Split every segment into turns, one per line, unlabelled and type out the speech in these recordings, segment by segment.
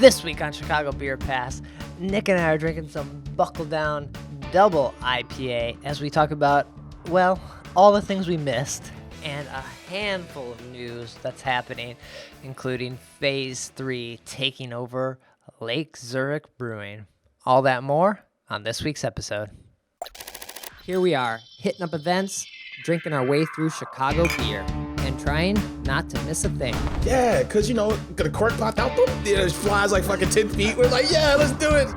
This week on Chicago Beer Pass, Nick and I are drinking some Buckledown Double IPA as we talk about, well, all the things we missed and a handful of news that's happening, including Phase 3 taking over Lake Zurich Brewing. All that more on this week's episode. Here we are, hitting up events, drinking our way through Chicago beer, and trying not to miss a thing.
Yeah, because, the cork popped out, boom, it flies like fucking 10 feet. We're like, yeah, let's do it.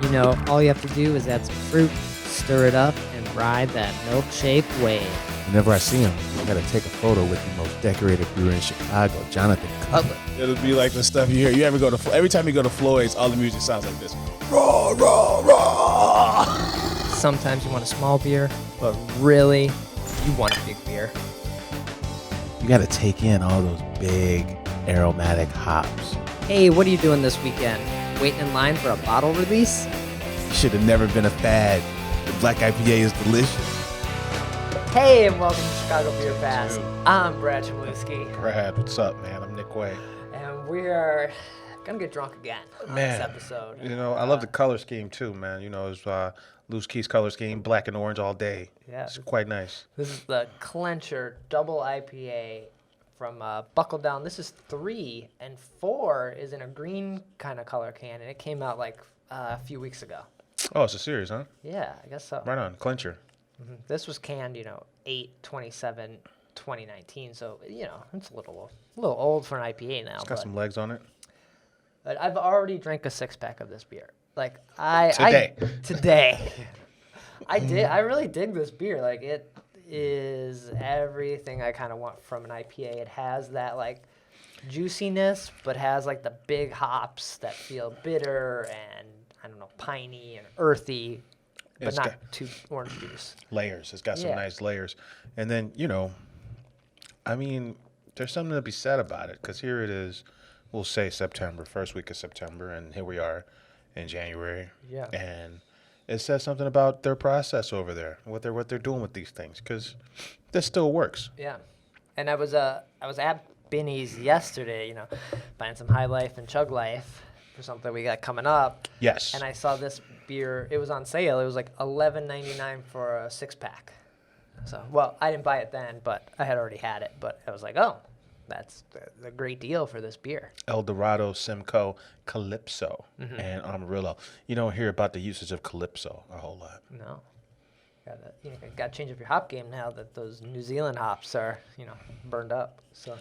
All you have to do is add some fruit, stir it up, and ride that milkshake wave.
Whenever I see him, I gotta take a photo with the most decorated brewer in Chicago, Jonathan Cutler.
It'll be like the stuff you hear. Every time you go to Floyd's, all the music sounds like this. Raw, raw, raw.
Sometimes you want a small beer, but really, you want a big beer.
You gotta take in all those big aromatic hops.
Hey, what are you doing this weekend? Waiting in line for a bottle release?
Should have never been a fad. The black IPA is delicious.
Hey, and welcome to Chicago Beer Pass. I'm Brad Chmielewski.
Brad, what's up, man? I'm Nik White.
And we are gonna get drunk again on this episode.
I love the color scheme too, man. It's Loose Keys color scheme, black and orange all day.
Yeah,
it's quite nice.
This is the Clencher double IPA from Buckledown. This is 3, and 4 is in a green kind of color can, and it came out like a few weeks ago.
Oh, it's a series, huh?
Yeah, I guess so.
Right on, Clencher.
Mm-hmm. This was canned, 8/27/2019, so it's a little old for an IPA now.
It's got some legs on it.
But I've already drank a 6-pack of this beer. Today. I really dig this beer. Like, it is everything I kind of want from an IPA. It has that juiciness, but has the big hops that feel bitter and piney and earthy, but
It's
not
got
too orange juice.
Layers. It's got some nice layers. And then, there's something to be said about it, because here it is, we'll say September, first week of September, and here we are in January.
Yeah. And
it says something about their process over there, what they're doing with these things, because this still works.
Yeah. And I was at Binny's yesterday, buying some High Life and Chug Life for something we got coming up.
Yes.
And I saw this beer. It was on sale. It was like $11.99 for a 6-pack. So, well, I didn't buy it then, but I had already had it. But I was like, oh, that's a great deal for this beer.
El Dorado, Simcoe, Calypso, and Amarillo. You don't hear about the usage of Calypso a whole lot.
No. Got to change up your hop game now that those New Zealand hops are, burned up. So.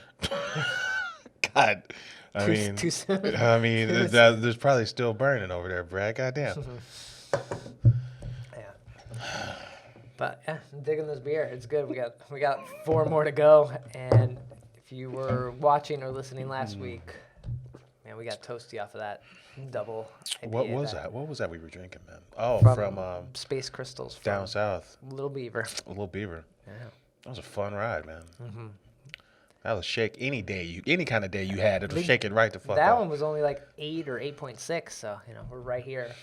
God.
Too soon.
There's probably still burning over there, Brad. Goddamn.
Yeah. But yeah, I'm digging this beer. It's good. We got 4 more to go, and if you were watching or listening last week, man, we got toasty off of that double IPA.
What was that? What was that we were drinking, man? Oh, from
Space Crystals
down south.
Little Beaver.
Little Beaver.
Yeah.
That was a fun ride, man. Mm-hmm. That'll shake any kind of day you had. It'll shake it right the fuck
That
up.
one was only 8 or 8.6, so we're right here,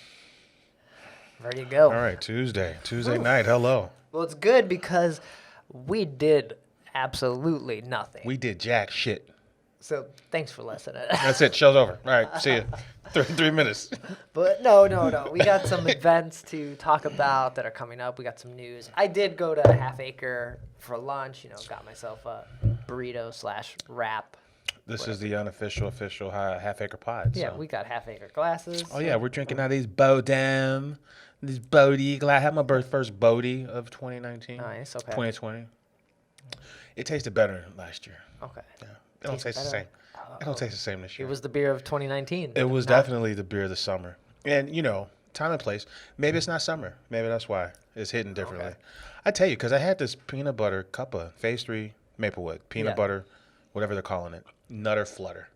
ready to go.
All right, Tuesday night. Hello.
Well, it's good because we did absolutely nothing.
We did jack shit.
So thanks for listening.
That's it. Show's over. All right, see you. 3 minutes.
But no. We got some events to talk about that are coming up. We got some news. I did go to Half Acre for lunch. Got myself a burrito/wrap.
This is the unofficial, official Half Acre pod.
Yeah,
so.
We got Half Acre glasses.
Oh, yeah, we're drinking out of these Bodem. These Bodie. I had my first Bodie of 2019.
Nice, okay.
2020. It tasted better than last year.
Okay.
Yeah. It don't taste the same. It don't taste the same this year.
It was the beer of 2019.
It was definitely the beer of the summer. And, time and place. Maybe it's not summer. Maybe that's why it's hitting differently.
Okay.
I tell you, because I had this peanut butter cuppa, Phase 3 Maplewood, peanut butter, whatever they're calling it, Nutter Flutter.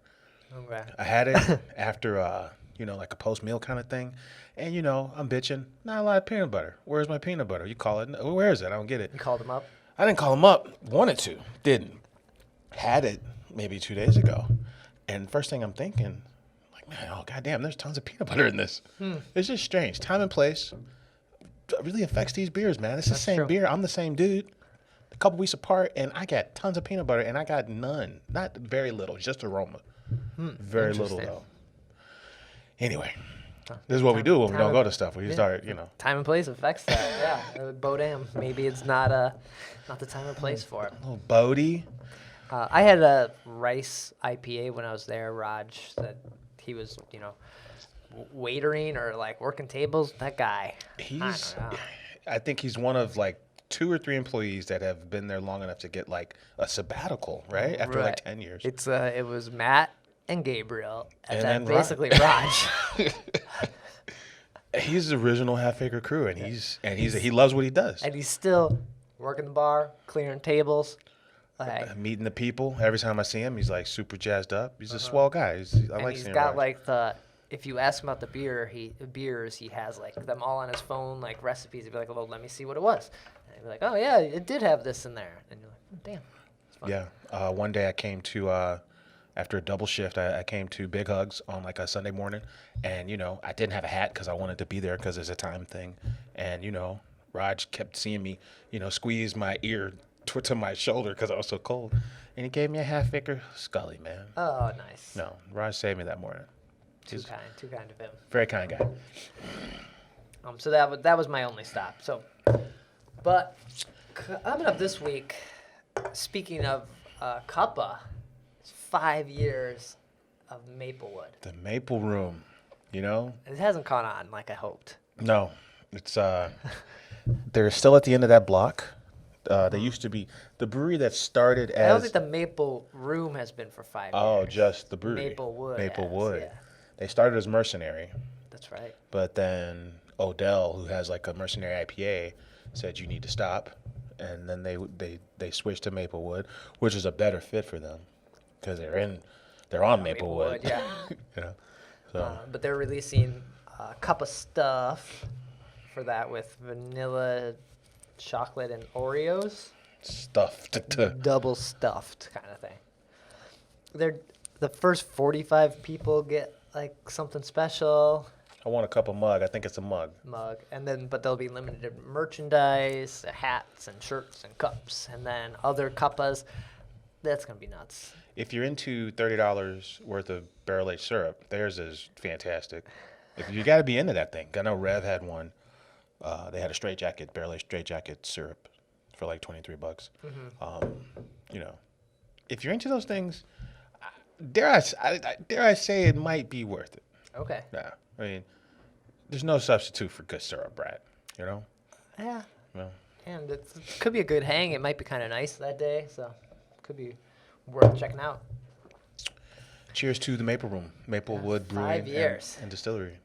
Okay.
I had it after, like a post-meal kind of thing. And, I'm bitching. Not a lot of peanut butter. Where's my peanut butter? You call it. Where is it? I don't get it.
You called him up?
I didn't call him up. Wanted to. Didn't. Had it maybe 2 days ago. And first thing I'm thinking, man, oh, goddamn, there's tons of peanut butter in this. It's just strange. Time and place really affects these beers, man. It's the same beer. I'm the same dude. A couple weeks apart, and I got tons of peanut butter, and I got none. Not very little, just aroma. Very little, though. Anyway, this is what we do when we don't go to stuff. We start,
Time and place affects that. Yeah, Bodam. Maybe it's not the time and place for it.
little Bodie.
I had a rice IPA when I was there. Raj said he was, waitering or like working tables. That guy.
I think he's one of like 2 or 3 employees that have been there long enough to get like a sabbatical, right? After like 10 years.
It was Matt and Gabriel, and
then
then basically Raj.
He's the original Half Acre Crew, and he loves what he does.
And he's still working the bar, clearing tables.
Meeting the people. Every time I see him, he's like super jazzed up. He's a swell guy. I like seeing him.
He's got like if you ask him about the beers, he has like them all on his phone, like recipes. He'd be like, "Well, let me see what it was." And he'd be like, "Oh yeah, it did have this in there." And you're like, oh, "Damn, it's fun."
Yeah. One day I came to after a double shift, I came to Big Hugs on like a Sunday morning, and I didn't have a hat because I wanted to be there because it's a time thing, and Raj kept seeing me, squeeze my ear to my shoulder because I was so cold, and he gave me a Half Acre Scully, man.
Oh, nice.
No, Raj saved me that morning.
Too kind of him.
Very kind guy.
So that was my only stop. So, but coming up this week, speaking of Cuppa, it's 5 years of Maplewood.
The Maple Room,
It hasn't caught on like I hoped.
No, it's they're still at the end of that block. They used to be the brewery that started as.
I don't think the Maple Room has been for 5 years.
Oh, just the brewery.
Maplewood. Yeah.
They started as Mercenary.
That's right.
But then Odell, who has like a Mercenary IPA, said you need to stop, and then they switched to Maplewood, which is a better fit for them because they're on Maplewood.
Yeah.
So.
But they're releasing a cup of stuff for that with vanilla, chocolate, and Oreos.
Stuffed.
Double stuffed kind of thing. The first 45 people get like something special.
I want a cup of mug. I think it's a mug.
But there'll be limited merchandise, hats and shirts and cups, and then other cuppas. That's gonna be nuts.
If you're into $30 worth of barrel-aged syrup, theirs is fantastic. If you got to be into that thing. I know Rev had one. They had a barrel-aged straight jacket syrup for like $23. If you're into those things, dare I say it might be worth it.
Okay.
Yeah, I mean, there's no substitute for good syrup, Brad.
Yeah.
Well,
And it could be a good hang. It might be kind of nice that day, so could be worth checking out.
cheers to the Maple Room, Maplewood Brewing
5 years.
and Distillery.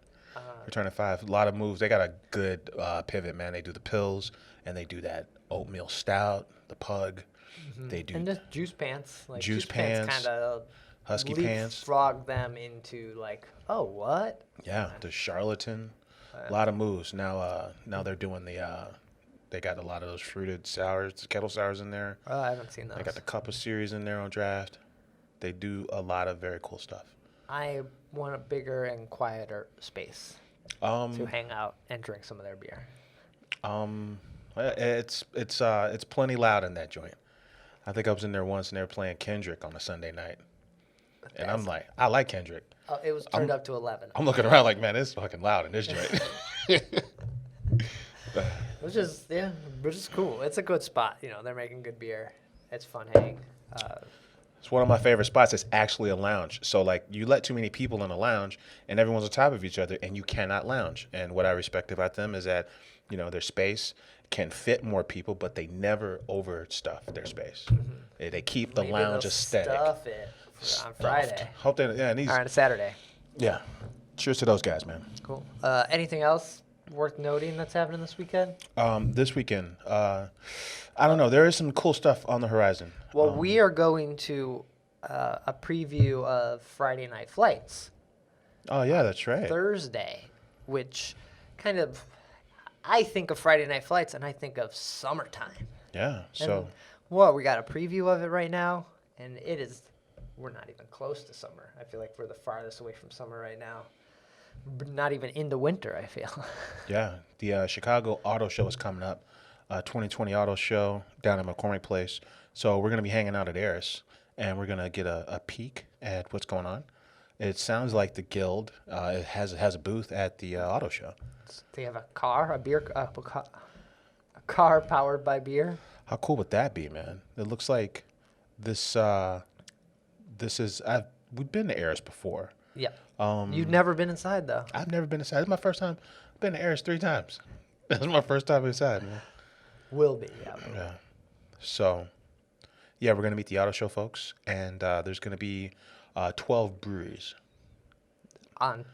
Returning 5. A lot of moves. They got a good pivot, man. They do the pills, and they do that oatmeal stout, the pug. They do
And just juice pants. Like
Juice pants,
kind of
husky pants.
frog them into like, oh, what?
Yeah, the charlatan. A lot of moves. Now they're doing they got a lot of those fruited sours, kettle sours in there.
Oh, I haven't seen those.
They got the Cuppa series in there on draft. They do a lot of very cool stuff.
I want a bigger and quieter space to hang out and drink some of their beer.
It's plenty loud in that joint. I think I was in there once and they were playing Kendrick on a Sunday night. And I'm like, I like Kendrick.
It was turned up to 11.
I'm looking around like, man, it's fucking loud in this joint.
Which is cool. It's a good spot. They're making good beer. It's fun hang.
It's one of my favorite spots. It's actually a lounge. So, like, you let too many people in a lounge, and everyone's on top of each other, and you cannot lounge. And what I respect about them is that, their space can fit more people, but they never overstuff their space. They keep the lounge aesthetic.
Stuff it on Friday.
Hope they, yeah, and
Or on a Saturday.
yeah. Cheers to those guys, man.
Cool. Anything else worth noting that's happening this weekend?
This weekend, I don't know. There is some cool stuff on the horizon.
Well, we are going to a preview of Friday Night Flights
Oh, yeah, that's right.
Thursday, which kind of, I think of Friday Night Flights and I think of summertime.
Yeah, so.
We got a preview of it right now, and we're not even close to summer. I feel like we're the farthest away from summer right now. Not even into winter, I feel.
Yeah, the Chicago Auto Show is coming up, 2020 Auto Show down at McCormick Place. So we're going to be hanging out at Eris, and we're going to get a peek at what's going on. It sounds like the Guild it has a booth at the auto show.
They have a car, a car powered by beer.
How cool would that be, man? It looks like this. This is we've been to Eris before.
Yeah. You've never been inside though.
I've never been inside. This is my first time. I've been to Eris 3 times. This is my first time inside, man.
Will be. Yeah.
Yeah. So, yeah, we're gonna meet the auto show folks, and there's gonna be 12 breweries
On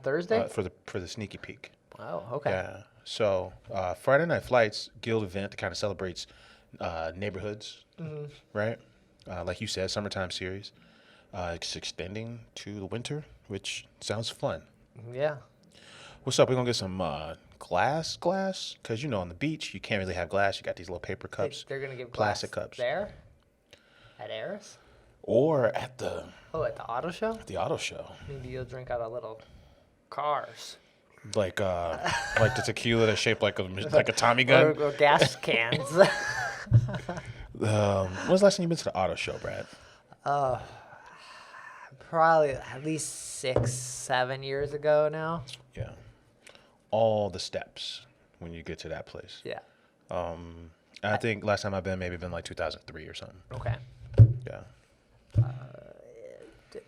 Thursday.
for the sneaky peek.
Oh, okay.
Yeah. So Friday Night Flights Guild event kind of celebrates neighborhoods, right? Like you said, summertime series. It's extending to the winter, which sounds fun.
Yeah.
What's up? We're gonna get some glass, because on the beach you can't really have glass. You got these little paper cups.
They're gonna give
plastic
glass
cups
there at Eris.
or at the
At the auto show.
auto show.
Maybe you'll drink out of little cars
Like the tequila that's shaped like a Tommy gun.
or gas cans.
When's the last time you've been to the auto show, Brad?
Probably at least 6-7 years ago now.
Yeah. All the steps when you get to that place.
Yeah.
I think last time I've been like 2003 or something.
Okay.
Yeah.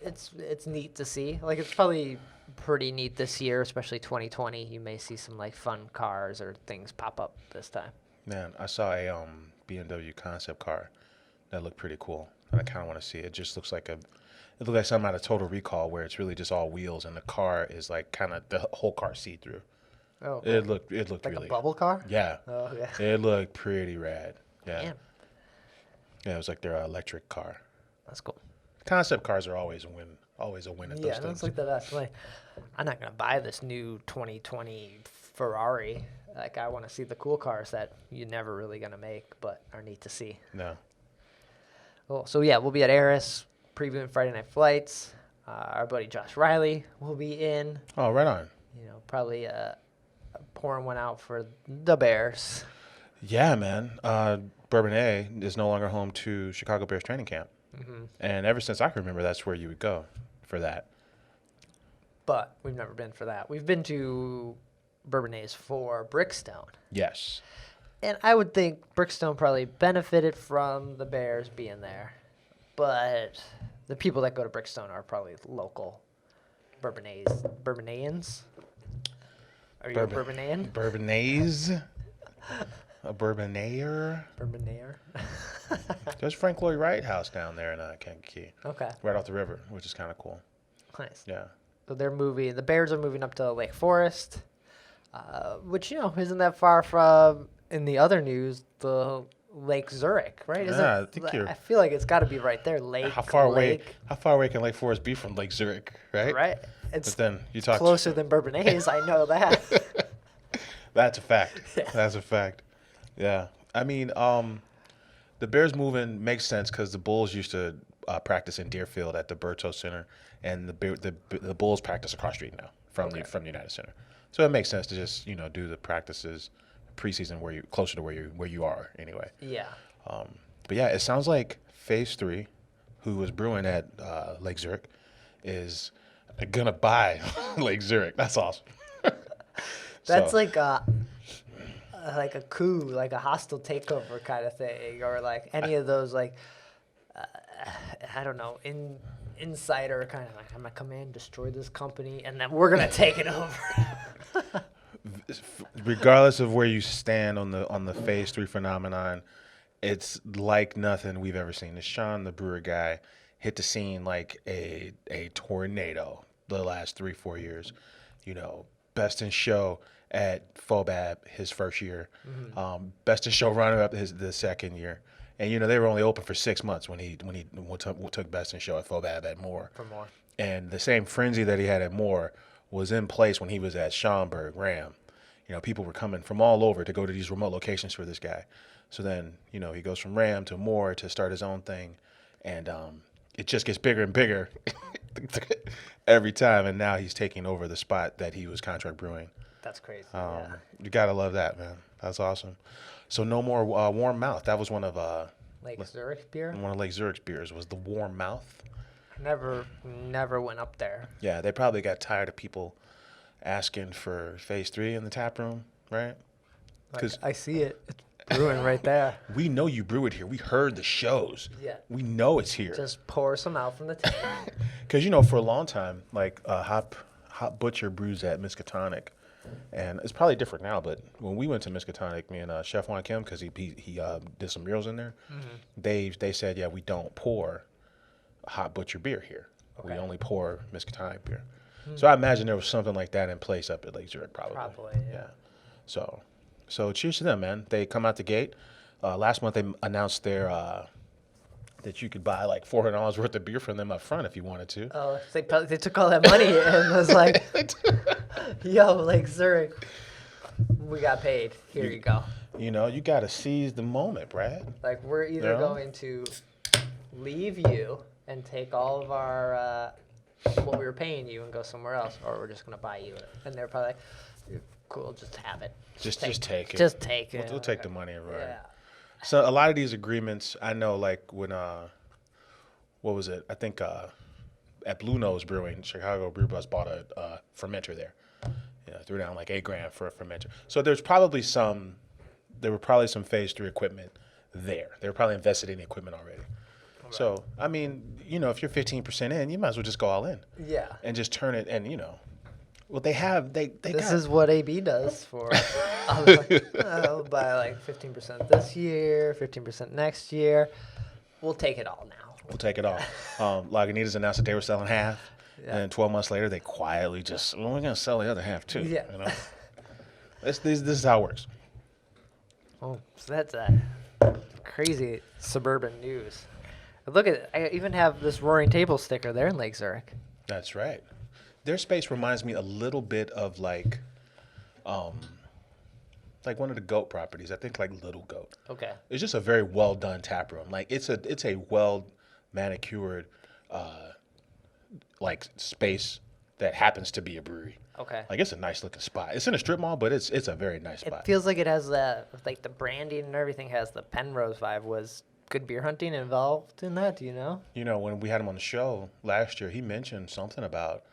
It's neat to see. Like it's probably pretty neat this year, especially 2020. You may see some like fun cars or things pop up this time.
Man, I saw a BMW concept car that looked pretty cool, and I kind of want to see it. It just looks like it looked like something out of Total Recall, where it's really just all wheels, and the car is like kind of the whole car see through.
Oh,
It looked
like
really
a bubble car.
Yeah.
Oh yeah.
It looked pretty rad. Yeah.
Damn,
Yeah, it was like their electric car.
that's cool.
Concept cars are always a win. Always a win at those
Yeah,
things.
that's like the best way. I'm not gonna buy this new 2020 Ferrari. Like I want to see the cool cars that you're never really gonna make, but are neat to see.
No.
Cool. So yeah, we'll be at Eris previewing Friday Night Flights. Our buddy Josh Riley will be in.
Oh, right on.
Probably pouring one out for the Bears.
Yeah, man. Bourbonnais is no longer home to Chicago Bears training camp.
Mm-hmm.
And ever since I can remember, that's where you would go for that.
But we've never been for that. We've been to Bourbonnais for Brickstone.
Yes.
And I would think Brickstone probably benefited from the Bears being there. But the people that go to Brickstone are probably local Bourbonnaians. Are you a Bourbonnaise?
Bourbonnais? A Bourbonayer?
Bourbonaire.
There's Frank Lloyd Wright house down there in Kankakee.
Okay.
Right off the river, which is kind of cool.
Nice.
Yeah.
So they're moving. The Bears are moving up to Lake Forest, which isn't that far from. In the other news, the Lake Zurich, right?
Yeah, I think you're.
I feel like it's got to be right there. Lake.
How far away?
Lake,
How far away can Lake Forest be from Lake Zurich? Right.
Right. It's
But then you talk.
closer than Bourbonnais. I know that.
That's a fact. That's a fact. Yeah. I mean, the Bears moving makes sense because the Bulls used to practice in Deerfield at the Berto Center, and the Bulls practice across the street now from the United Center. So it makes sense to just do the practices preseason where you closer to where you are anyway.
Yeah.
But yeah, it sounds like Phase 3, who was brewing at Lake Zurich, is gonna buy Lake Zurich. That's awesome.
That's
So-
like a coup, like a hostile takeover kind of thing, or like any of those like I don't know, insider kind of like I'm gonna come in, destroy this company, and then we're gonna take it over.
Regardless of where you stand on the Phase 3 phenomenon, it's like nothing we've ever seen. The Sean, the brewer guy, hit the scene like a tornado the last 3-4 years. Best in show at Fobab his first year, best in show runner-up the second year, and they were only open for 6 months when he took best in show at Fobab at Moore.
For more.
And the same frenzy that he had at Moore was in place when he was at Schaumburg, Ram. People were coming from all over to go to these remote locations for this guy. So then, he goes from Ram to Moore to start his own thing. And it just gets bigger and bigger every time. And now he's taking over the spot that he was contract brewing.
That's crazy. Yeah.
You got to love that, man. That's awesome. So no more Warm Mouth. That was one of
Lake Zurich beer.
Lake Zurich's beers was the Warm Mouth.
Never went up there.
Yeah, they probably got tired of people asking for phase 3 in the tap room, right?
Like, I see it. It's brewing right there.
We know you brew it here. We heard the shows.
Yeah.
We know it's here.
Just pour some out from the tank.
Because, for a long time, like Hop Butcher brews at Miskatonic. And it's probably different now, but when we went to Miskatonic, me and Chef Juan Kim, because he did some murals in there, they said, yeah, we don't pour Hop Butcher beer here. Okay. We only pour Miskatonic beer. So I imagine there was something like that in place up at Lake Zurich, probably.
Probably, yeah.
So cheers to them, man. They come out the gate. Last month they announced that you could buy like $400 worth of beer from them up front if you wanted to.
Oh, they took all that money and was like, yo, Lake Zurich, we got paid. Here you go.
You got to seize the moment, Brad.
Like, we're either going to leave you and take all of our what we were paying you and go somewhere else, or we're just going to buy you it. And they're probably like, cool, just have it.
Just take it.
Just take it.
We'll take the money and run.
Yeah.
So a lot of these agreements, I know, like when, what was it? I think at Blue Nose Brewing, Chicago Brew Bus bought a fermenter there. Yeah, threw down like $8,000 for a fermenter. So there were probably some phase 3 equipment there. They were probably invested in the equipment already. Right. So, I mean, if you're 15% in, you might as well just go all in.
Yeah.
And just turn it and, well, this
is what AB does for I'll buy like 15% this year, 15% next year. We'll take it all now.
We'll take it all. Lagunitas announced that they were selling half, and 12 months later, they quietly just, we're going to sell the other half too.
Yeah.
This is how it works.
Oh, so that's crazy suburban news. Look at it. I even have this Roaring Table sticker there in Lake Zurich.
That's right. Their space reminds me a little bit of like one of the Goat properties. I think like Little Goat.
Okay.
It's just a very well done tap room. Like it's a well manicured like space that happens to be a brewery.
Okay.
Like it's a nice looking spot. It's in a strip mall, but it's a very nice spot.
It feels like it has the branding and everything has the Penrose vibe. Was Good Beer Hunting involved in that? Do you know?
When we had him on the show last year, he mentioned something about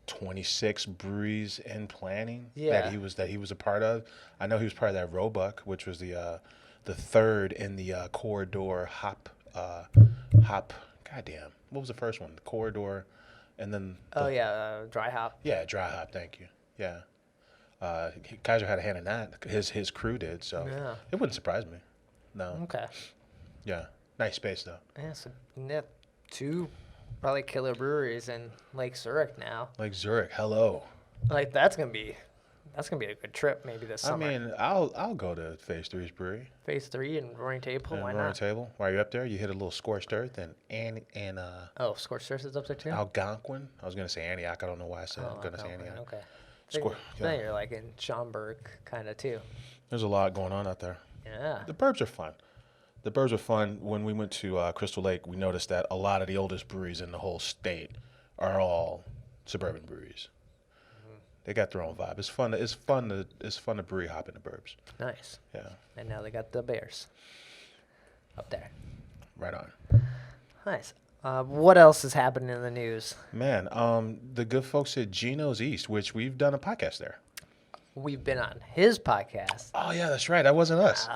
26 breweries in planning that he was a part of. I know he was part of that Roebuck, which was the third in the Corridor hop. Goddamn, what was the first one? The Corridor, and then
dry hop.
Yeah, dry hop. Thank you. Yeah, Kaiser had a hand in that. His crew did, so it wouldn't surprise me. No.
Okay.
Yeah, nice space though.
Yeah, so two probably killer breweries in Lake Zurich now.
Lake Zurich, hello.
Like that's gonna be a good trip maybe this summer.
I mean, I'll go to Phase 3's brewery.
Phase 3 and Roaring Table, why not?
Roaring Table. While you're up there, you hit a little Scorched Earth and
Scorched Earth is up there too.
Algonquin. I was gonna say Antioch. I don't know why I said I'm gonna say Antioch.
Okay. Then you're like in Schaumburg kind of too.
There's a lot going on out there.
Yeah.
The burbs are fun. The burbs are fun. When we went to Crystal Lake, we noticed that a lot of the oldest breweries in the whole state are all suburban breweries. Mm-hmm. They got their own vibe. It's fun to brewery hop in the burbs.
Nice.
Yeah.
And now they got the Bears up there.
Right on.
Nice. What else is happening in the news?
Man, the good folks at Gino's East, which we've done a podcast there.
We've been on his podcast.
Oh, yeah, that's right. That wasn't us.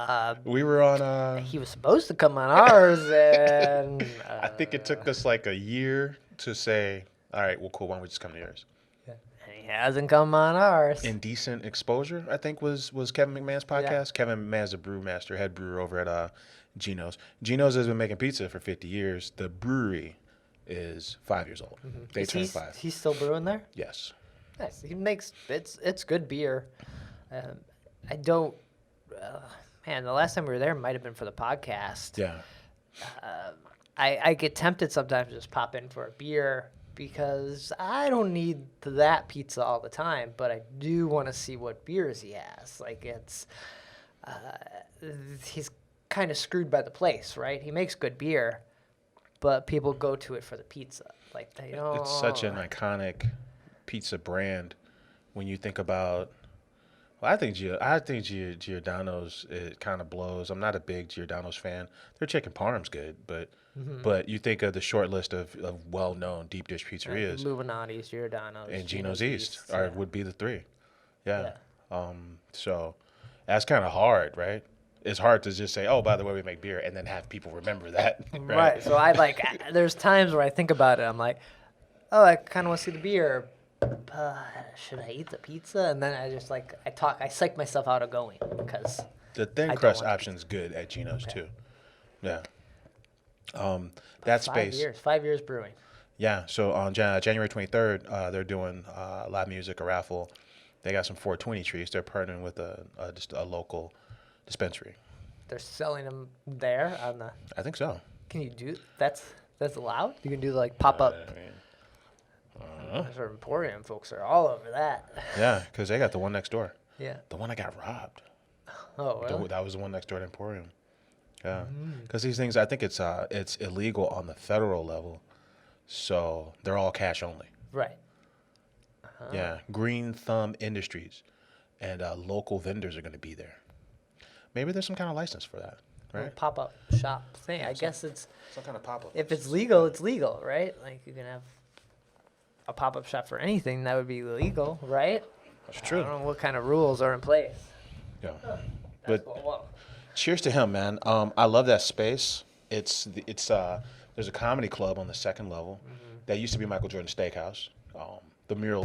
We were on...
He was supposed to come on ours, and...
I think it took us like a year to say, all right, well, cool, why don't we just come to yours?
And he hasn't come on ours.
Indecent Exposure, I think, was Kevin McMahon's podcast. Yeah. Kevin McMahon's a brewmaster, head brewer over at Gino's. Gino's has been making pizza for 50 years. The brewery is 5 years old. Mm-hmm. They turned 5.
He's still brewing there?
Yes.
Nice. He makes it's good beer. I don't. Man, the last time we were there might have been for the podcast.
Yeah.
I get tempted sometimes to just pop in for a beer because I don't need that pizza all the time, but I do want to see what beers he has. Like he's kind of screwed by the place, right? He makes good beer, but people go to it for the pizza. Like they don't.
It's such an iconic pizza brand when you think about Well, I think Giordano's it kind of blows. I'm not a big Giordano's fan. Their chicken parm's good, but you think of the short list of well-known deep dish pizzerias,
Illuminati's, Giordano's,
and Gino's East
yeah.
would be the three. Yeah. So that's kind of hard, right? It's hard to just say, oh, by the way, we make beer, and then have people remember that.
Right. So there's times where I think about it. I'm like, oh, I kind of want to see the beer. Should I eat the pizza? And then I just I psych myself out of going because
The thin crust option's good at Gino's too. Yeah. That space.
5 years brewing.
Yeah. So on January 23rd, they're doing live music, a raffle. They got some 420 trees. They're partnering with just a local dispensary.
They're selling them there on the.
I think so.
Can you do that's allowed? You can do like pop up. Their Emporium folks are all over that.
Yeah, because they got the one next door.
Yeah.
The one that got robbed.
Oh, really?
That was the one next door to Emporium. Yeah, because these things, I think it's illegal on the federal level, so they're all cash only.
Right.
Yeah, Green Thumb Industries, and local vendors are going to be there. Maybe there's some kind of license for that, right?
Pop up shop thing. I guess it's
Some kind of pop-up.
if it's legal, it's legal, right? Like you can have a pop up shop for anything that would be legal, right?
That's
I
true.
don't know what kind of rules are in place.
Yeah.
That's
But
whoa.
cheers to him, man. I love that space. There's a comedy club on the second level. That used to be Michael Jordan Steakhouse. The mural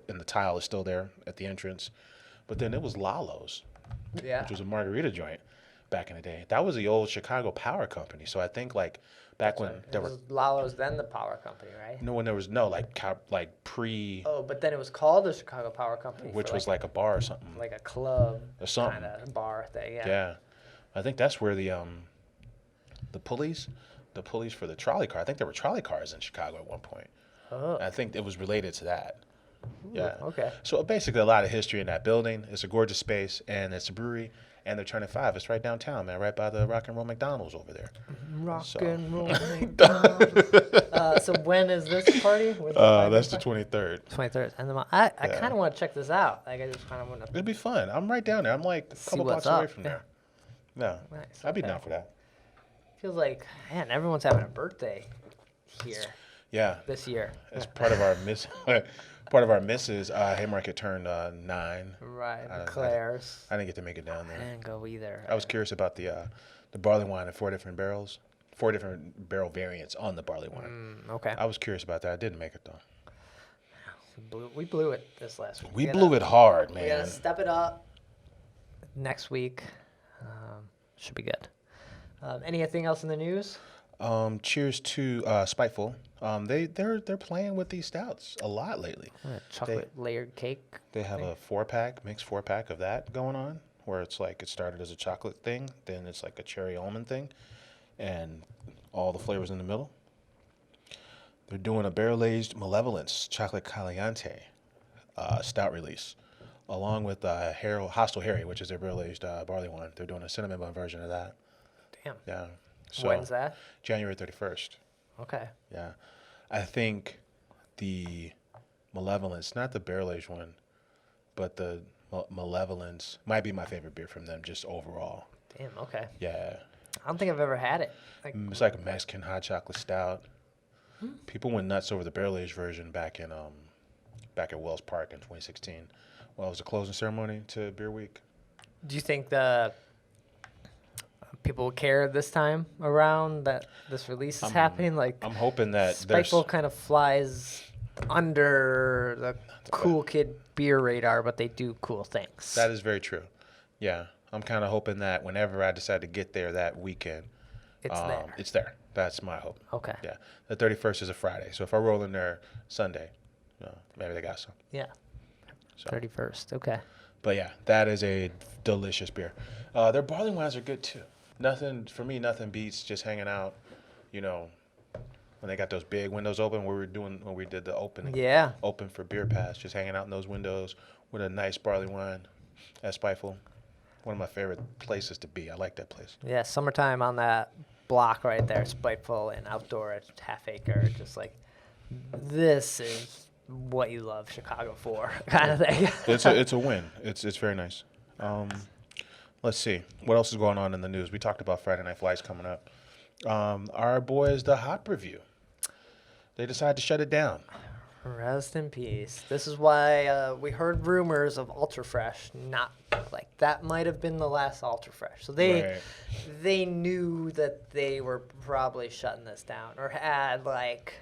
in the tile is still there at the entrance, but then it was Lalo's,
Yeah.
which was a margarita joint back in the day. That was the old Chicago Power Company. So I think like back when there were
Lalo's then the power company, right?
when there was pre,
Oh, but then it was called the Chicago Power Company,
which
for
was like a bar or something.
like a club
Or something.
kind of bar thing. Yeah.
Yeah, I think that's where the pulleys for the trolley car. I think there were trolley cars in Chicago at one point.
Oh.
I think it was related to that. Yeah.
Okay.
So basically, a lot of history in that building. It's a gorgeous space, and it's a brewery, and they're turning 5. It's right downtown, man, right by the Rock and Roll McDonald's over there.
Rock
So-
and roll. McDonald's. So when is this party? When's the
That's the 23rd.
23rd. And I
Yeah.
kind of want to check this out. Like I just kind of want to.
It'll be fun. I'm right down there. I'm like a
See
couple
what's
blocks away
up.
from
Yeah.
there. Yeah.
Nice,
I'd be
okay.
down for that.
Feels like man, everyone's having a birthday here
Yeah.
this year.
As part of our misses, Haymarket turned 9.
Right. Claire's.
I didn't get to make it down
I
there.
didn't go either.
I was curious about the barley wine in 4 different barrels, 4 different barrel variants on the barley wine.
Okay.
I was curious about that. I didn't make it though.
We blew it this last week.
We blew it hard,
We gotta
man.
step it up next week. Should be good. Anything else in the news?
Cheers to Spiteful. They're playing with these stouts a lot lately.
Chocolate layered cake.
They have a 4-pack, mixed 4-pack of that going on, where it's like it started as a chocolate thing, then it's like a cherry almond thing, and all the flavors in the middle. They're doing a barrel-aged Malevolence Chocolate Caliente stout release, along with Hostile Harry, which is their barrel-aged barley wine. They're doing a cinnamon bun version of that.
Damn.
Yeah. So
When's that?
January 31st.
Okay.
Yeah. I think the Malevolence, not the barrel-aged one, but the Malevolence might be my favorite beer from them just overall.
Damn. Okay.
Yeah.
I don't think I've ever had it. Like,
It's like a Mexican hot chocolate stout. People went nuts over the barrel-aged version back at Wells Park in 2016. Well, it was a closing ceremony to Beer Week.
do you think the people will care this time around that this release is happening? Like,
I'm hoping that there's
Spiteful kind of flies under the cool kid beer radar, but they do cool things.
that is very true. Yeah. I'm kind of hoping that whenever I decide to get there that weekend,
It's there.
It's there. That's my hope.
Okay.
Yeah. The 31st is a Friday. So if I roll in there Sunday, maybe they got some.
Yeah.
So.
31st. Okay.
But yeah, that is a delicious beer. Their barley wines are good too. Nothing beats just hanging out, when they got those big windows open when we did the opening.
Yeah.
Open for Beer Pass, just hanging out in those windows with a nice barley wine at Spiteful. One of my favorite places to be. I like that place.
Yeah. Summertime on that block right there, Spiteful and outdoor at Half Acre. Just like, this is what you love Chicago for, kind of thing.
It's a win. It's very nice. Let's see what else is going on in the news. We talked about Friday Night Flights coming up. Our boys, the Hop Review, they decided to shut it down.
Rest in peace. This is why we heard rumors of Ultra Fresh. Not like that might have been the last Ultra Fresh. So they knew that they were probably shutting this down, or had like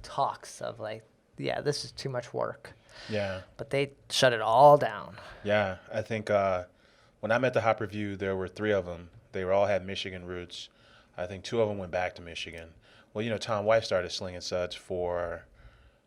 talks of like, yeah, this is too much work.
Yeah.
But they shut it all down.
Yeah, I think when I met the Hop Review, there were 3 of them. They all had Michigan roots. I think 2 of them went back to Michigan. Well, Tom White started slinging suds for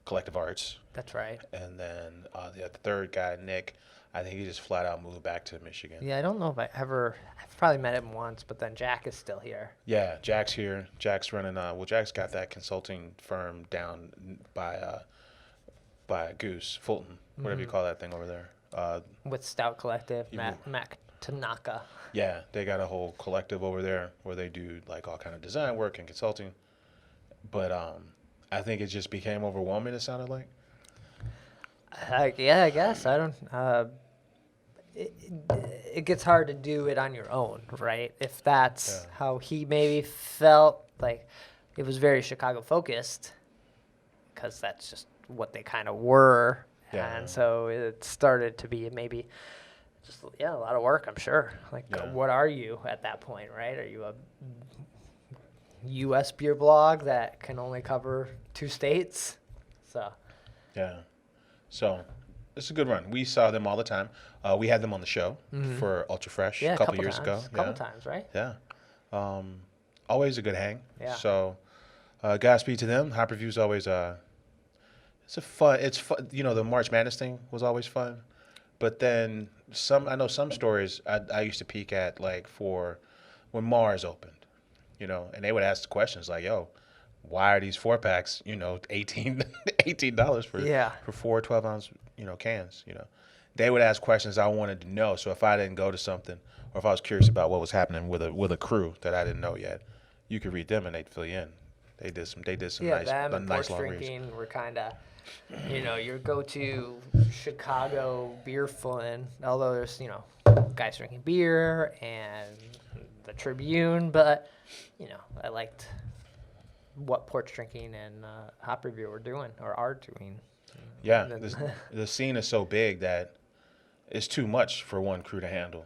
Collective Arts.
That's right.
And then the third guy, Nick, I think he just flat out moved back to Michigan.
Yeah, I don't know if I've probably met him once, but then Jack is still here.
Yeah, Jack's here. Jack's running, Jack's got that consulting firm down by Goose, Fulton, whatever you call that thing over there.
With Stout Collective, Mac Tanaka.
Yeah, they got a whole collective over there where they do like all kind of design work and consulting. But I think it just became overwhelming, it sounded like.
Yeah, I guess. I don't... it gets hard to do it on your own, right? If that's how he maybe felt, like it was very Chicago focused, because that's just what they kind of were.
Yeah.
And so it started to be maybe just, a lot of work, I'm sure. Like, what are you at that point, right? Are you a U.S. beer blog that can only cover 2 states? So.
Yeah. So it's a good run. We saw them all the time. We had them on the show for Ultra Fresh a couple years ago.
A couple times, right?
Yeah. Always a good hang.
Yeah.
So Godspeed to them. Hop Review's always it's fun. The March Madness thing was always fun. But then I know some stories I used to peek at, like for when Mars opened, and they would ask the questions like, yo, why are these 4-packs, $18 for 4 12-ounce, cans, They would ask questions I wanted to know. So if I didn't go to something, or if I was curious about what was happening with a crew that I didn't know yet, you could read them and they'd fill you in. They did some nice long reads.
We're kind of, your go-to Chicago beer fun, although there's, guys drinking beer and the Tribune, but, I liked what Porch Drinking and Hop Review were doing, or are doing.
Yeah, the scene is so big that it's too much for one crew to handle.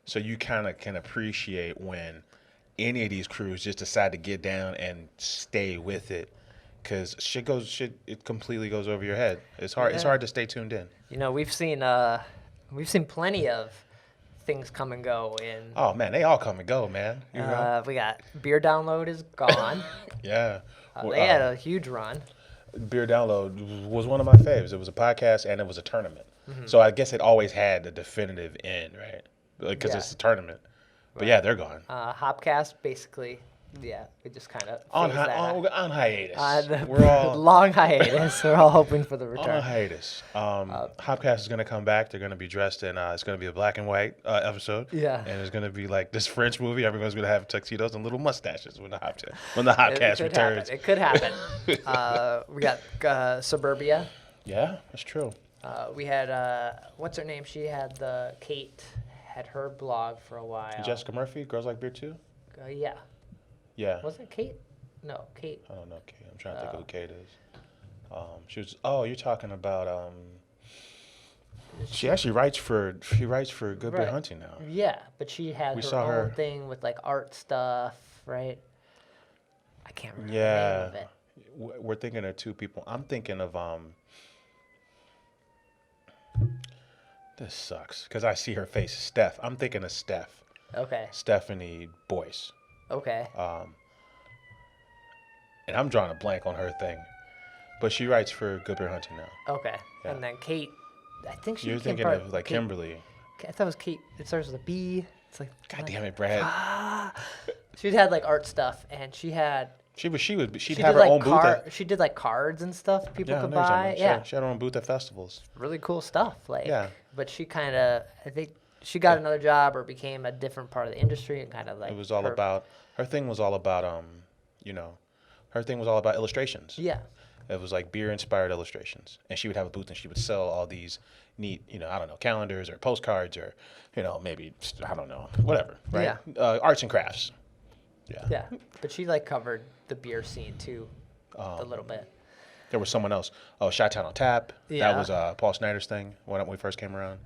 So you kind of can appreciate when any of these crews just decide to get down and stay with it, because it completely goes over your head. It's hard. Yeah. It's hard to stay tuned in.
We've seen plenty of things come and go in.
Oh man, they all come and go, man.
We got Beer Download is gone.
Yeah.
They had a huge run.
Beer Download was one of my faves. It was a podcast and it was a tournament. So I guess it always had the definitive end, right? Because it's a tournament. But yeah, they're gone.
Hopcast, basically, we just kind of
on hiatus.
We're all long hiatus. We're all hoping for the return.
On hiatus. Hopcast is going to come back. They're going to be dressed in. It's going to be a black and white episode.
Yeah.
And it's going to be like this French movie. Everyone's going to have tuxedos and little mustaches when the Hopcast returns.
It could happen. We got Suburbia.
Yeah, that's true.
We had what's her name? She had Kate had her blog for a while.
Jessica Murphy, Girls Like Beer Too.
Yeah.
Yeah.
Was it Kate? No, Kate.
I don't know Kate. I'm trying to think of who Kate is. She was. Oh, you're talking about. She actually writes for Good Beer Hunting now.
Yeah, but she had her own thing with like art stuff, right? I can't remember the name of it.
We're thinking of 2 people. I'm thinking of This sucks because I see her face, Steph. I'm thinking of Steph.
Okay.
Stephanie Boyce.
Okay.
And I'm drawing a blank on her thing, but she writes for Good Beer Hunting now.
Okay. Yeah. And then Kate, I think
you're thinking of like Kimberly.
I thought it was Kate. It starts with a B. It's like,
God damn it, Brad.
She had like art stuff, and she'd have
her own booth.
She did like cards and stuff people could buy. Yeah,
she had her own booth at festivals.
Really cool stuff. But she kind of, I think she got another job or became a different part of the industry and kind of like.
It was all about, her thing was all about, Her thing was all about illustrations.
Yeah.
It was like beer-inspired illustrations. And she would have a booth and she would sell all these neat, I don't know, calendars or postcards or, maybe, I don't know, whatever, right?
Yeah.
Arts and crafts. Yeah.
Yeah. But she like covered the beer scene too, a little bit.
There was someone else. Oh, Chi-Town on Tap.
Yeah.
That was Paul Snyder's thing when we first came around.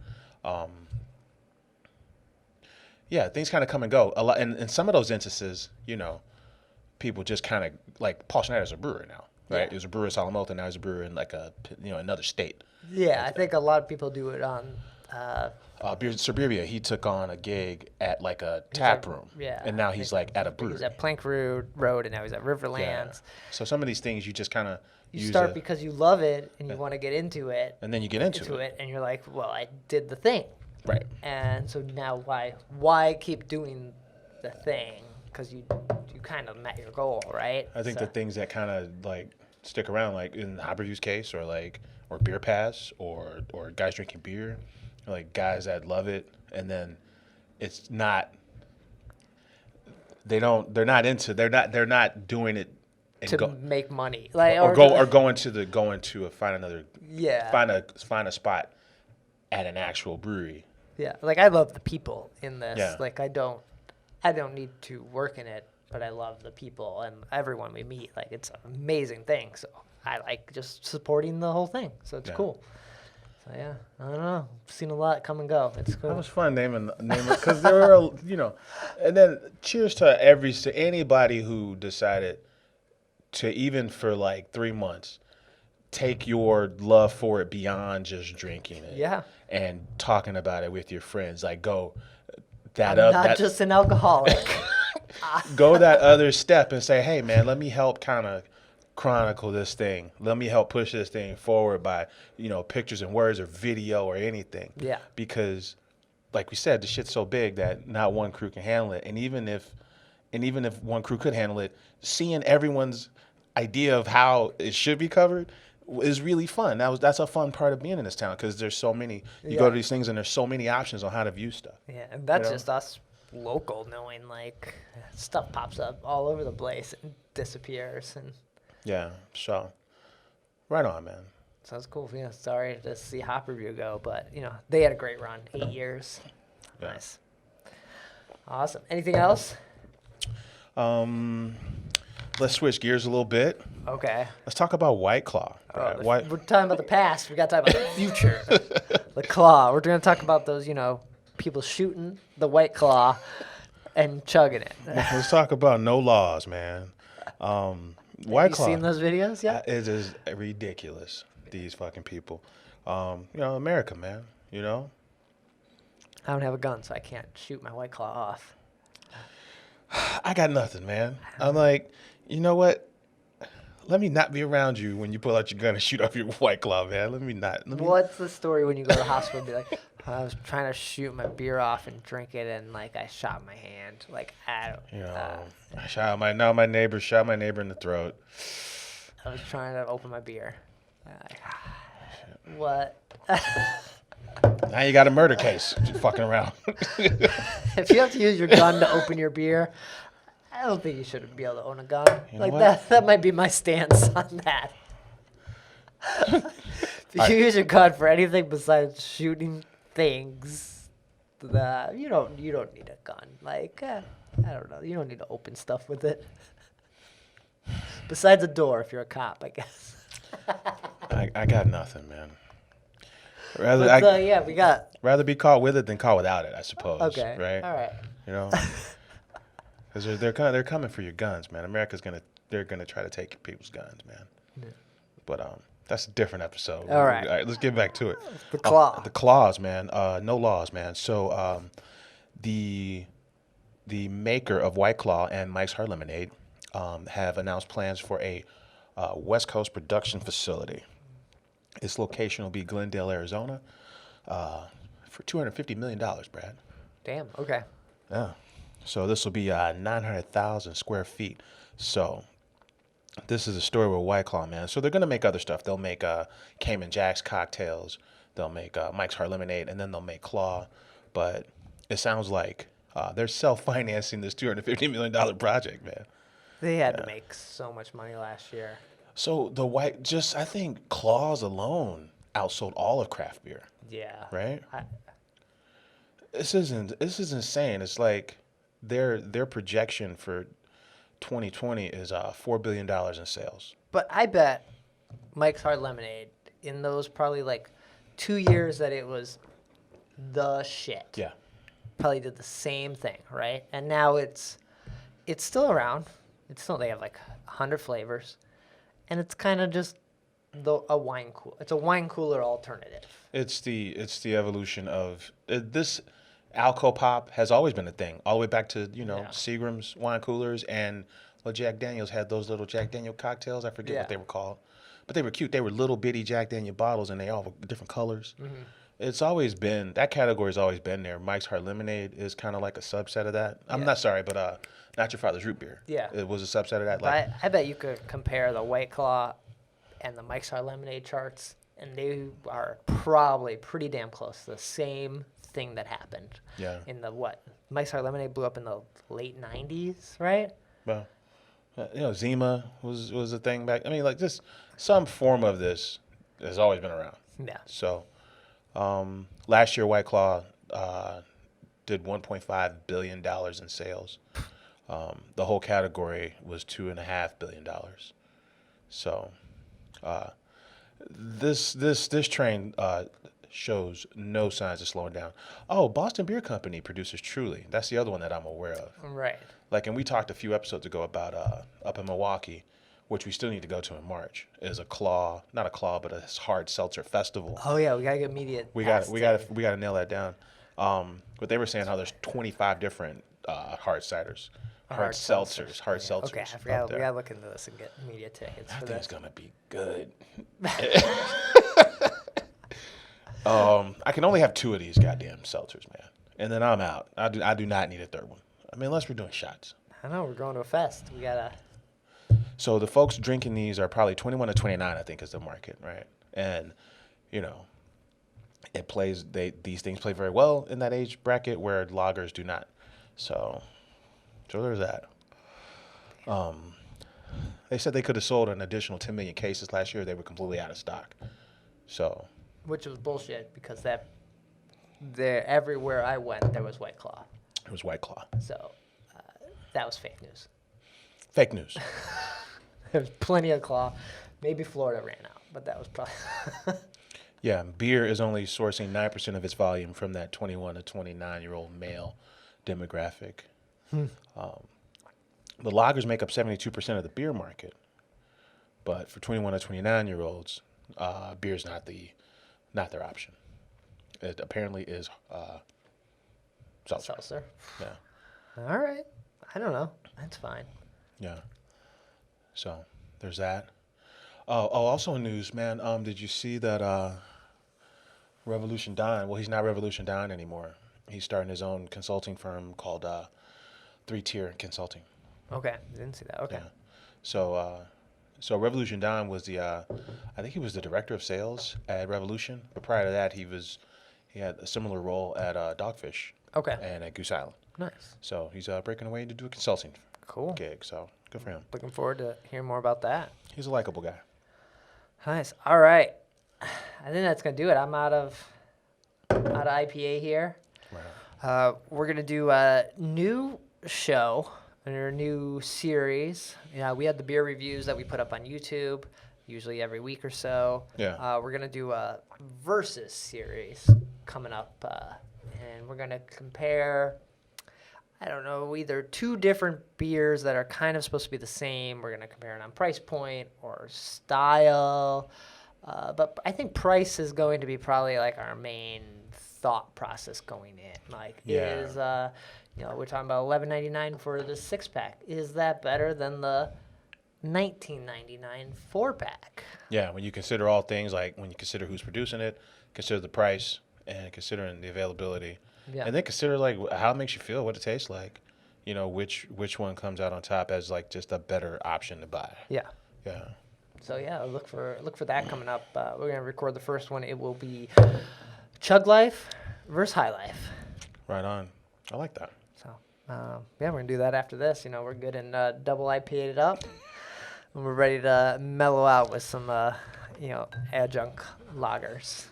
Yeah, things kind of come and go. A lot, and in some of those instances, people just kind of like Paul Snyder's a brewer now, right?
Yeah.
He was a brewer in Salamoto, now he's a brewer in like another state.
Yeah, I think a lot of people do it on.
Suburbia, he took on a gig at like a tap room.
Yeah.
And now he's like at a
He
brewery.
was at Plank Road, and now he's at Riverlands.
Yeah. So some of these things you just kind of
You start because you love it and you want to get into it.
And then you get into it.
And you're like, well, I did the thing.
Right.
And so now why keep doing the thing? Because you kind of met your goal, right?
I think the things that kind of like stick around, like in Hop Review's case, or Beer Pass, or guys drinking beer, like guys that love it, and then it's not. They're not doing it
to make money, like
going to find another.
Yeah.
Find a spot at an actual brewery.
Yeah, like I love the people in this.
Yeah.
Like I don't need to work in it, but I love the people and everyone we meet. Like it's an amazing thing. So I like just supporting the whole thing. So it's cool. So yeah, I don't know. I've seen a lot come and go. It's cool.
That was fun naming because there were and then cheers to anybody who decided to, even for like 3 months, take your love for it beyond just drinking it.
Yeah.
And talking about it with your friends. Like go
not just an alcoholic.
Go that other step and say, hey man, let me help kind of chronicle this thing. Let me help push this thing forward by, pictures and words or video or anything.
Yeah.
Because like we said, the shit's so big that not one crew can handle it. And even if one crew could handle it, seeing everyone's idea of how it should be covered is really fun. That's a fun part of being in this town, because there's so many. You go to these things and there's so many options on how to view stuff.
Yeah, and that's just us local knowing like stuff pops up all over the place and disappears and.
Yeah, so right on, man.
Sounds cool. Yeah, sorry to see Hop Review go, but they had a great run, 8 years.
Yeah.
Nice, awesome. Anything else?
Let's switch gears a little bit.
Okay.
Let's talk about White Claw.
We're talking about the past. We got to talk about the future. The Claw. We're going to talk about those, people shooting the White Claw and chugging it.
Let's talk about no laws, man. White Claw.
Have you seen those videos yet?
It is ridiculous. These fucking people. America, man.
I don't have a gun, so I can't shoot my White Claw off.
I got nothing, man. I'm like, you know what? Let me not be around you when you pull out your gun and shoot off your White Claw, man.
What's the story when you go to the hospital and be like, I was trying to shoot my beer off and drink it, and like I shot my hand. Like I don't.
I shot my neighbor in the throat.
I was trying to open my beer. What?
Now you got a murder case. You're fucking around.
If you have to use your gun to open your beer, I don't think you should be able to own a gun. That might be my stance on that. If you use your gun for anything besides shooting things, you don't need a gun. Like I don't know, you don't need to open stuff with it. Besides a door, if you're a cop, I guess.
I got nothing, man.
We got.
Rather be caught with it than caught without it, I suppose.
Okay.
Right.
All right.
Because they're coming for your guns, man. They're gonna try to take people's guns, man. Yeah. But that's a different episode.
All right.
Let's get back to it.
The Claw.
The claws, man. No laws, man. So the maker of White Claw and Mike's Hard Lemonade have announced plans for a West Coast production facility. Its location will be Glendale, Arizona, for $250 million, Brad.
Damn. Okay.
Yeah. So this will be 900,000 square feet. So this is a story with White Claw, man. So they're going to make other stuff. They'll make Cayman Jack's cocktails. They'll make Mike's Hard Lemonade, and then they'll make Claw. But it sounds like they're self-financing this $250 million project, man.
They had to make so much money last year.
So the white, I think Claws alone outsold all of craft beer,
Yeah.
right? This is insane. It's like their projection for 2020 is $4 billion in sales.
But I bet Mike's Hard Lemonade, in those probably like 2 years that it was the shit,
Yeah.
probably did the same thing, right? And now it's still around. They have like 100 flavors, and it's kind of just a wine cooler. It's a wine cooler alternative.
It's the evolution of this. Alco pop has always been a thing, all the way back to Seagram's wine coolers, and Jack Daniels had those little Jack Daniel cocktails. I forget what they were called, but they were cute. They were little bitty Jack Daniel bottles, and they all were different colors. Mm-hmm. It's always been that category's always been there. Mike's Hard Lemonade is kind of like a subset of that. I'm not sorry, but Not Your Father's Root Beer.
Yeah,
it was a subset of that.
But I bet you could compare the White Claw and the Mike's Hard Lemonade charts, and they are probably pretty damn close to the same thing that happened.
Yeah.
In the Mike's Hard Lemonade blew up in the late 90s, right?
Well, Zima was a thing back. I mean, like this, some form of this has always been around.
Yeah.
So, last year White Claw did $1.5 billion in sales. The whole category was $2.5 billion. So, this train shows no signs of slowing down. Oh, Boston Beer Company produces Truly. That's the other one that I'm aware of.
Right.
Like, and we talked a few episodes ago about up in Milwaukee, which we still need to go to in March, is not a claw, but a hard seltzer festival.
Oh yeah, we gotta get immediate.
We got to nail that down. But they were saying how there's 25 different hard ciders, hard seltzers.
Okay, I forgot. We gotta look into this and get immediate tickets.
That
for
thing's
that.
gonna be good. I can only have 2 of these goddamn seltzers, man, and then I'm out. I do not need a third one. I mean, unless we're doing shots.
I know we're going to a fest. We gotta.
So the folks drinking these are probably 21 to 29, I think, is the market, right? And these things play very well in that age bracket where lagers do not. So there's that. They said they could have sold an additional 10 million cases last year. They were completely out of stock. So.
Which was bullshit because everywhere I went there was White Claw.
It was White Claw.
So that was fake news.
Fake news.
There was plenty of Claw. Maybe Florida ran out, but that was probably.
Yeah, beer is only sourcing 9% of its volume from that 21 to 29-year-old male demographic. The lagers make up 72% of the beer market, but for 21 to 29-year-olds, beer's not their option. It apparently is seltzer. Yeah.
All right. I don't know. That's fine.
Yeah. So there's that. Also in news, man. Did you see that Revolution Don? Well, he's not Revolution Don anymore. He's starting his own consulting firm called 3-Tier Consulting.
Okay, didn't see that. Okay.
Yeah. So Revolution Don was I think he was the director of sales at Revolution, but prior to that, he had a similar role at Dogfish.
Okay.
And at Goose Island.
Nice.
So he's breaking away to do a consulting gig. So good for him.
Looking forward to hearing more about that.
He's a likable guy.
Nice. All right. I think that's gonna do it. I'm out of IPA here.
Right.
We're gonna do a new show and a new series. We had the beer reviews that we put up on YouTube, usually every week or so.
Yeah.
We're gonna do a versus series coming up, and we're gonna compare. I don't know, either 2 different beers that are kind of supposed to be the same. We're going to compare it on price point or style. But I think price is going to be probably like our main thought process going in. Like, we're talking about $11.99 for the 6-pack. Is that better than the $19.99 4-pack?
Yeah, when you consider all things, like when you consider who's producing it, consider the price, and considering the availability.
Yeah.
And then consider like how it makes you feel, what it tastes like, which one comes out on top as like just a better option to buy.
Yeah.
Yeah.
So yeah, look for that coming up. We're gonna record the first one. It will be Chug Life versus High Life.
Right on. I like that.
So We're going to do that after this. We're good and double IPA'd up. And we're ready to mellow out with some, adjunct lagers.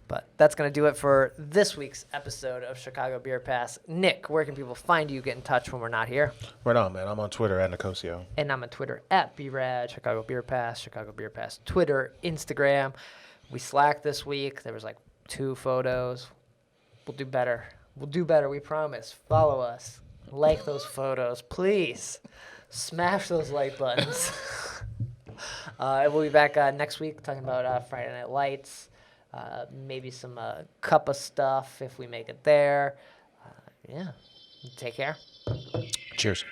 But that's going to do it for this week's episode of Chicago Beer Pass. Nick, where can people find you, get in touch when we're not here?
Right on, man. I'm on Twitter at Nicosio.
And I'm on Twitter at BRAD, Chicago Beer Pass, Twitter, Instagram. We slacked this week. There was like 2 photos. We'll do better. We promise. Follow us. Like those photos, please. Smash those like buttons. We'll be back next week talking about Friday Night Lights. Maybe some cup of stuff if we make it there. Take care.
Cheers.